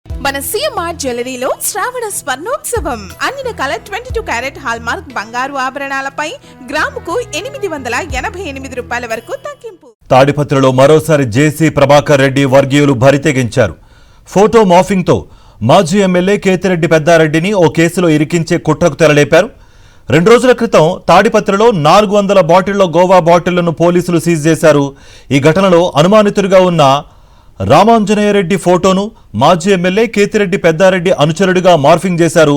మన సిఎంఆర్ జ్యువెలరీలో శ్రావణ స్వర్ణోత్సవం అన్ని రకాల 22 క్యారెట్ హాల్మార్క్ బంగారు ఆభరణాలపై గ్రాముకు 888 రూపాయల వరకు తగ్గింపు. తాడిపత్రిలో మరోసారి జేసీ ప్రభాకర్ రెడ్డి వర్గీయులు బరితెగించారు. ఫోటో మాఫింగ్తో మాజీ ఎమ్మెల్యే కేతిరెడ్డి పెద్దారెడ్డిని ఓ కేసులో ఇరికించే కుట్రకు తెరలేపారు. 2 రోజుల క్రితం తాడిపత్రిలో 400 బాటిళ్ల గోవా బాటిళ్లను పోలీసులు సీజ్ చేశారు. ఈ ఘటనలో అనుమానితుడిగా ఉన్న రామాంజనేయరెడ్డి ఫోటోను మాజీ ఎమ్మెల్యే కేతిరెడ్డి పెద్దారెడ్డి అనుచరుడిగా మార్ఫింగ్ చేశారు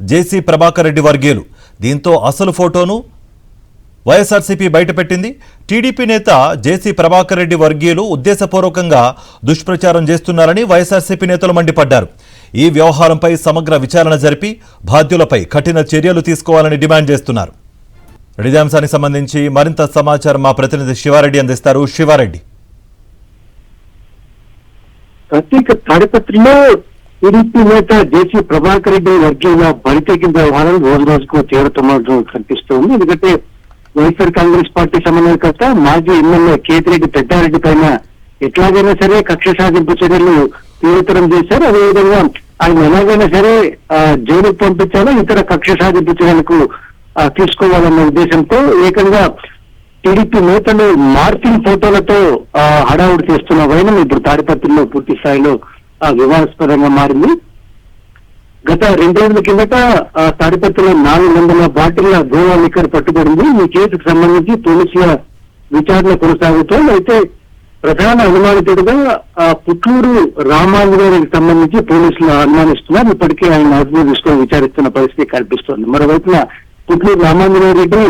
జేసీ ప్రభాకర్ రెడ్డి వర్గీయులు. దీంతో అసలు ఫోటోను వైఎస్ఆర్సీపీ బయటపెట్టింది. టీడీపీ నేత జేసీ ప్రభాకర్ రెడ్డి వర్గీయులు ఉద్దేశపూర్వకంగా దుష్ప్రచారం చేస్తున్నారని వైఎస్ఆర్సీపీ నేతలు మండిపడ్డారు. ఈ వ్యవహారంపై సమగ్ర విచారణ జరిపి బాధ్యులపై కఠిన చర్యలు తీసుకోవాలని డిమాండ్ చేస్తున్నారు. ఇదే అంశానికి సంబంధించి మరింత సమాచారం మా ప్రతినిధి శివారెడ్డి అందిస్తారు. శివారెడ్డి, ప్రత్యేక తాడిపత్రిలో టీడీపీ నేత జేసీ ప్రభాకర్ రెడ్డి వర్గీయుల బరితెగింపు వ్యవహారం రోజు రోజుకు తీవ్రతమవుతూ కనిపిస్తుంది. ఎందుకంటే వైఎస్ఆర్ కాంగ్రెస్ పార్టీ సమన్వయకర్త మాజీ ఎమ్మెల్యే కేతిరెడ్డి పెద్దారెడ్డి పైన ఎట్లాగైనా సరే కక్ష సాధింపు చర్యలు తీవ్రతరం చేశారు. అదేవిధంగా ఆయన ఎలాగైనా సరే జైలుకు పంపించాలో ఇతర కక్ష సాధింపు చర్యలకు తీసుకోవాలన్న ఉద్దేశంతో ఏకంగా టీడీపీ నేతలు మార్ఫింగ్ ఫోటోలతో హడావుడి చేస్తున్న వైనం ఇప్పుడు తాడిపత్రిలో పూర్తి స్థాయిలో వివాదాస్పదంగా మారింది. గత 2 రోజుల కిందట తాడిపత్రిలో 400 బాటిళ్ల గోవా లిక్కర్ పట్టుబడింది. ఈ కేసుకు సంబంధించి పోలీసుల విచారణ కొనసాగుతోంది. అయితే ప్రధాన అనుమానితుడిగా పుట్లూరు రామాంజనేయుడికి సంబంధించి పోలీసులు అనుమానిస్తున్నారు. ఇప్పటికే ఆయన అదుపులో తీసుకొని విచారిస్తున్న పరిస్థితి కనిపిస్తోంది. మరోవైపున పుట్లూరు రామాంజనేయుడి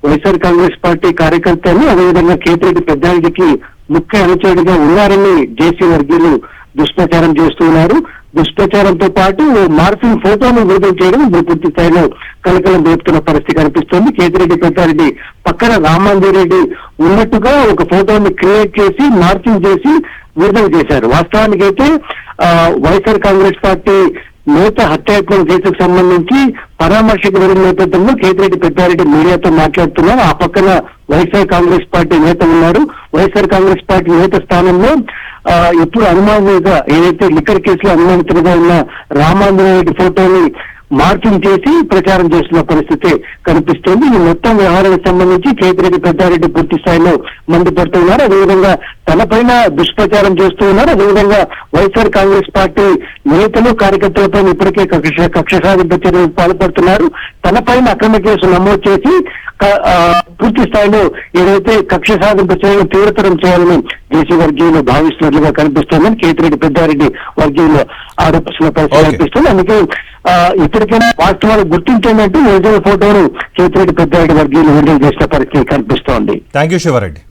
వైఎస్ఆర్ కాంగ్రెస్ పార్టీ కార్యకర్తలు, అదేవిధంగా కేతిరెడ్డి పెద్దారెడ్డికి ముఖ్య అనుచరుడిగా ఉన్నారని జేసీ వర్గీయులు దుష్ప్రచారం చేస్తున్నారు. దుష్ప్రచారంతో పాటు మార్ఫింగ్ ఫోటోను విడుదల చేయడం ఇప్పుడు పూర్తి స్థాయిలో కలకలం రేపుతున్న పరిస్థితి కనిపిస్తోంది. కేతిరెడ్డి పెద్దారెడ్డి పక్కన రామాంజనేయుడి ఉన్నట్టుగా ఒక ఫోటోని క్రియేట్ చేసి మార్ఫింగ్ చేసి విడుదల చేశారు. వాస్తవానికి అయితే వైఎస్ఆర్ కాంగ్రెస్ పార్టీ నేత హత్యాయత్నం కేసుకు సంబంధించి పరామర్శకు వెళ్లిన నేపథ్యంలో కేతిరెడ్డి పెద్దారెడ్డి మీడియాతో మాట్లాడుతున్నారు. ఆ పక్కన వైఎస్ఆర్ కాంగ్రెస్ పార్టీ నేత ఉన్నారు. వైఎస్ఆర్ కాంగ్రెస్ పార్టీ నేత స్థానంలో ఎప్పుడు అనుమానంగా ఏదైతే లిక్కర్ కేసులో అనుమానితులుగా ఉన్న రామాంజనేయుడి ఫోటోని మార్కింగ్ చేసి ప్రచారం చేస్తున్న పరిస్థితి కనిపిస్తోంది. ఈ మొత్తం వ్యవహారానికి సంబంధించి కేతిరెడ్డి పెద్దారెడ్డి పూర్తి స్థాయిలో మండిపడుతున్నారు. అదేవిధంగా తనపైన దుష్ప్రచారం చేస్తూ ఉన్నారు. అదేవిధంగా వైఎస్ఆర్ కాంగ్రెస్ పార్టీ నేతలు కార్యకర్తలపై ఇప్పటికే కక్ష సాధింపు చర్యలకు పాల్పడుతున్నారు. తనపైన అక్రమ కేసు నమోదు చేసి పూర్తి స్థాయిలో ఏదైతే కక్ష సాధింపు చర్యలు తీవ్రతరం చేయాలని జేసీ వర్గీయులు భావిస్తున్నట్లుగా కనిపిస్తోందని కేతిరెడ్డి పెద్దారెడ్డి వర్గీయులు ఆరోపిస్తున్న పరిస్థితి కనిపిస్తుంది. అందుకే ఇప్పటికైనా వాస్తవాలు గుర్తించండి అంటూ ఒరిజినల్ ఫోటోను కేతిరెడ్డి పెద్దారెడ్డి వర్గీయులు విడుదల చేసిన పరిస్థితి కనిపిస్తోంది. Thank you Sivareddy.